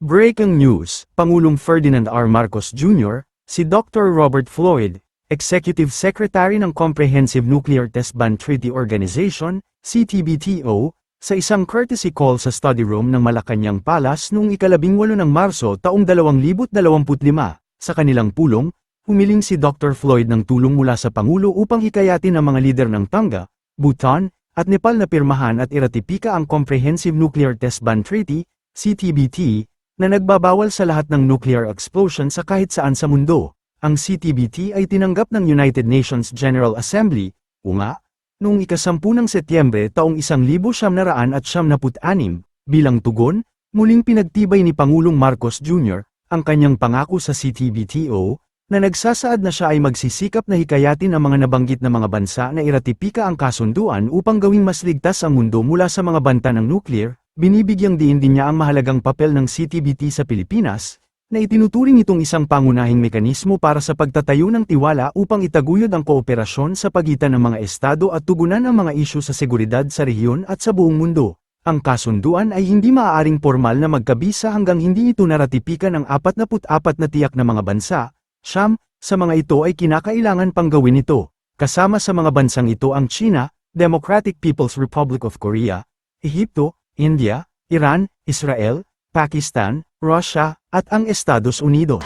Breaking news, Pangulong Ferdinand R. Marcos Jr., si Dr. Robert Floyd, Executive Secretary ng Comprehensive Nuclear Test Ban Treaty Organization, CTBTO, sa isang courtesy call sa study room ng Malacañang Palace noong ika-18 ng Marso taong 2025, sa kanilang pulong, humiling si Dr. Floyd ng tulong mula sa Pangulo upang hikayatin ang mga lider ng Tonga, Bhutan, at Nepal na pirmahan at iratipika ang Comprehensive Nuclear Test Ban Treaty, CTBT, na nagbabawal sa lahat ng nuclear explosion sa kahit saan sa mundo. Ang CTBT ay tinanggap ng United Nations General Assembly, UNGA, noong ika-10 ng Setyembre taong 1996. Bilang tugon, muling pinagtibay ni Pangulong Marcos Jr. ang kanyang pangako sa CTBTO, na nagsasaad na siya ay magsisikap na hikayatin ang mga nabanggit na mga bansa na iratipika ang kasunduan upang gawing mas ligtas ang mundo mula sa mga banta ng nuclear. Binibigyang diin din niya ang mahalagang papel ng CTBT sa Pilipinas, na itinuturing itong isang pangunahing mekanismo para sa pagtatayo ng tiwala upang itaguyod ang kooperasyon sa pagitan ng mga estado at tugunan ang mga isyu sa seguridad sa rehiyon at sa buong mundo. Ang kasunduan ay hindi maaaring formal na magkabisa hanggang hindi ito naratipikan ng 44 na tiyak na mga bansa. Sa mga ito ay kinakailangan pang gawin ito. Kasama sa mga bansang ito ang China, Democratic People's Republic of Korea, Ehipto, India, Iran, Israel, Pakistan, Russia, at ang Estados Unidos.